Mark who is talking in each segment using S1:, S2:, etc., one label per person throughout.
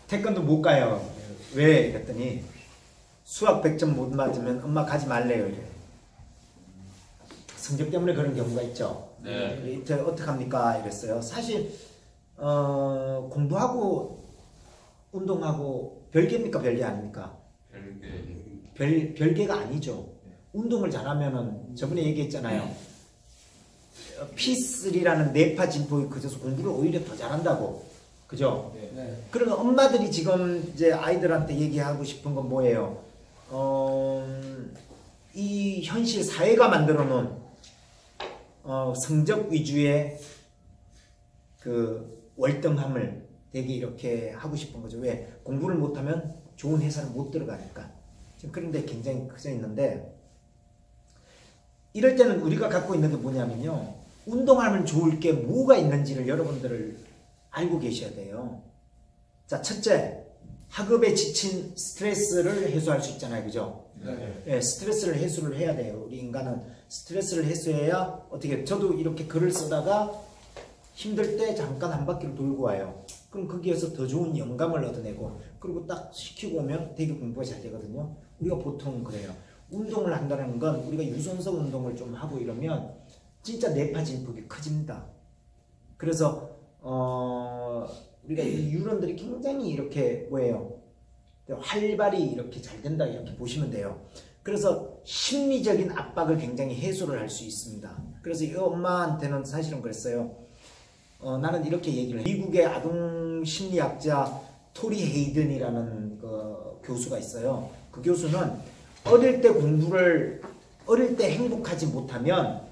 S1: 태권도 못 가요. 왜? 그랬더니 수학 100점 못 맞으면 엄마 가지 말래요. 이래. 성적 때문에 그런 경우가 있죠.
S2: 네.
S1: 이제 어떡합니까? 이랬어요. 사실 공부하고 운동하고 별개입니까? 별개 아닙니까? 별개가 아니죠. 운동을 잘하면은 저번에 얘기했잖아요. P3라는 뇌파 진폭이 그래서 공부를 오히려 더 잘한다고. 그죠?
S3: 네.
S1: 그러면 엄마들이 지금 이제 아이들한테 얘기하고 싶은 건 뭐예요? 이 현실 사회가 만들어 놓은 성적 위주의 그 월등함을 되게 이렇게 하고 싶은 거죠. 왜? 공부를 못하면 좋은 회사를 못 들어가니까. 지금 그런 데 굉장히 커져 있는데, 이럴 때는 우리가 갖고 있는 게 뭐냐면요. 운동하면 좋을 게 뭐가 있는지를 여러분들을 알고 계셔야 돼요. 자, 첫째, 학업에 지친 스트레스를 해소할 수 있잖아요. 그죠? 네, 스트레스를 해소를 해야 돼요. 우리 인간은 스트레스를 해소해야 어떻게, 저도 이렇게 글을 쓰다가 힘들 때 잠깐 한 바퀴를 돌고 와요. 그럼 거기에서 더 좋은 영감을 얻어내고, 그리고 딱 시키고 오면 되게 공부가 잘 되거든요. 우리가 보통 그래요. 운동을 한다는 건 우리가 유선성 운동을 좀 하고 이러면 진짜 뇌파 진폭이 커집니다. 그래서 우리가 이 유런들이 굉장히 이렇게 뭐예요? 활발히 이렇게 잘 된다 이렇게 보시면 돼요. 그래서 심리적인 압박을 굉장히 해소를 할 수 있습니다. 그래서 이 엄마한테는 사실은 그랬어요. 나는 이렇게 얘기를 해요. 미국의 아동 심리학자 토리 헤이든이라는 그 교수가 있어요. 그 교수는 어릴 때 행복하지 못하면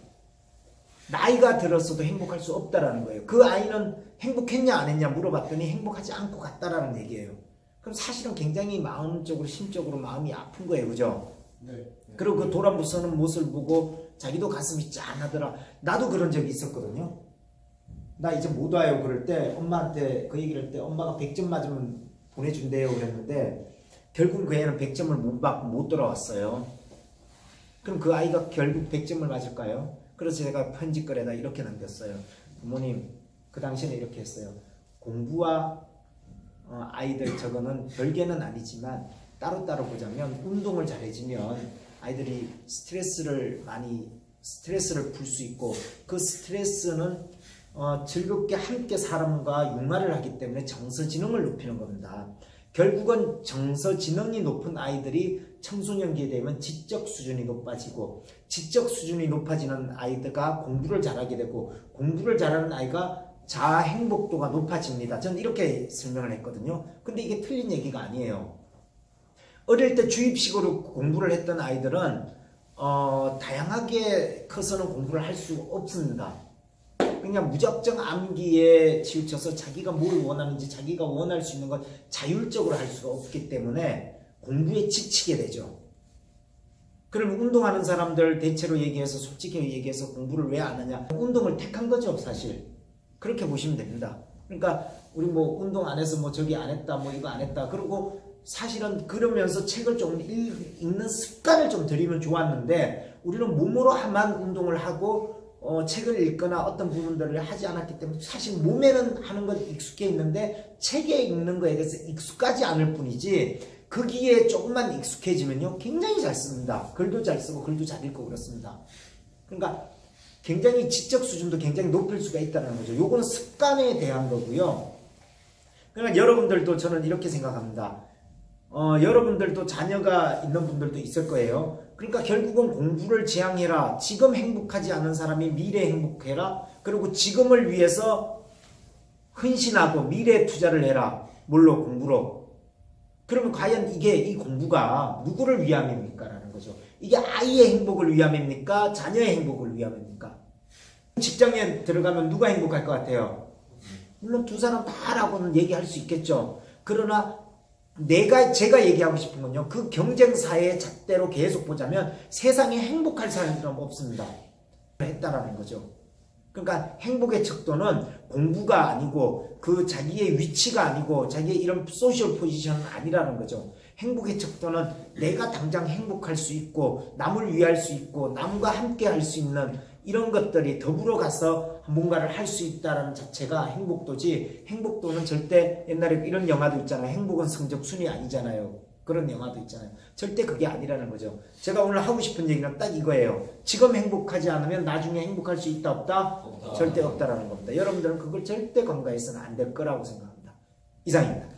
S1: 나이가 들었어도 행복할 수 없다라는 거예요. 그 아이는 행복했냐 안 했냐 물어봤더니 행복하지 않고 갔다라는 얘기예요. 그럼 사실은 굉장히 마음적으로 심적으로 마음이 아픈 거예요. 그죠?
S3: 네.
S1: 그리고 그 돌아서는 모습을 보고 자기도 가슴이 짠하더라. 나도 그런 적이 있었거든요. 나 이제 못 와요. 그럴 때 엄마한테 그 얘기를 할 때 엄마가 100점 맞으면 보내준대요. 그랬는데 결국 그 애는 100점을 못 받고 못 돌아왔어요. 그럼 그 아이가 결국 100점을 맞을까요? 그래서 제가 편지글에다 이렇게 남겼어요. 부모님, 그 당시에는 이렇게 했어요. 공부와 아이들 저거는 별개는 아니지만 따로따로 보자면 운동을 잘해주면 아이들이 스트레스를 풀 수 있고, 그 스트레스는 즐겁게 함께 사람과 융화를 하기 때문에 정서지능을 높이는 겁니다. 결국은 정서지능이 높은 아이들이 청소년기에 되면 지적 수준이 높아지고, 지적 수준이 높아지는 아이들과 공부를 잘하게 되고, 공부를 잘하는 아이가 자아 행복도가 높아집니다. 저는 이렇게 설명을 했거든요. 근데 이게 틀린 얘기가 아니에요. 어릴 때 주입식으로 공부를 했던 아이들은 다양하게 커서는 공부를 할 수 없습니다. 그냥 무작정 암기에 치우쳐서 자기가 뭘 원하는지 자기가 원할 수 있는 건 자율적으로 할 수가 없기 때문에 공부에 지치게 되죠. 그러면 운동하는 사람들 대체로 얘기해서, 솔직히 얘기해서 공부를 왜 안 하냐? 운동을 택한 거죠, 사실. 그렇게 보시면 됩니다. 그러니까 우리 뭐 운동 안 해서 뭐 저기 안 했다, 뭐 이거 안 했다. 그리고 사실은 그러면서 책을 좀 읽는 습관을 좀 들이면 좋았는데, 우리는 몸으로만 운동을 하고 책을 읽거나 어떤 부분들을 하지 않았기 때문에 사실 몸에는 하는 건 익숙해 있는데 책에 읽는 거에 대해서 익숙하지 않을 뿐이지, 거기에 조금만 익숙해지면요 굉장히 잘 씁니다. 글도 잘 쓰고 글도 잘 읽고 그렇습니다. 그러니까 굉장히 지적 수준도 굉장히 높일 수가 있다는 거죠. 요거는 습관에 대한 거고요. 그러니까 여러분들도 저는 이렇게 생각합니다. 여러분들도 자녀가 있는 분들도 있을 거예요. 그러니까 결국은 공부를 지향해라. 지금 행복하지 않은 사람이 미래에 행복해라. 그리고 지금을 위해서 헌신하고 미래에 투자를 해라. 뭘로? 공부로. 그러면 과연 이 공부가 누구를 위함입니까? 라는 거죠. 이게 아이의 행복을 위함입니까? 자녀의 행복을 위함입니까? 직장에 들어가면 누가 행복할 것 같아요? 물론 두 사람 다라고는 얘기할 수 있겠죠. 그러나 제가 얘기하고 싶은 건요, 그 경쟁사의 잣대로 계속 보자면 세상에 행복할 사람들은 없습니다. 했다라는 거죠. 그러니까 행복의 척도는 공부가 아니고 그 자기의 위치가 아니고 자기의 이런 소셜 포지션은 아니라는 거죠. 행복의 척도는 내가 당장 행복할 수 있고 남을 위할 수 있고 남과 함께 할 수 있는 이런 것들이 더불어 가서 뭔가를 할 수 있다는 자체가 행복도지, 행복도는 절대 옛날에 이런 영화도 있잖아요. 행복은 성적순이 아니잖아요. 그런 영화도 있잖아요. 절대 그게 아니라는 거죠. 제가 오늘 하고 싶은 얘기는 딱 이거예요. 지금 행복하지 않으면 나중에 행복할 수 있다 없다?
S2: 없다.
S1: 절대 없다라는 겁니다. 여러분들은 그걸 절대 간과해서는 안 될 거라고 생각합니다. 이상입니다.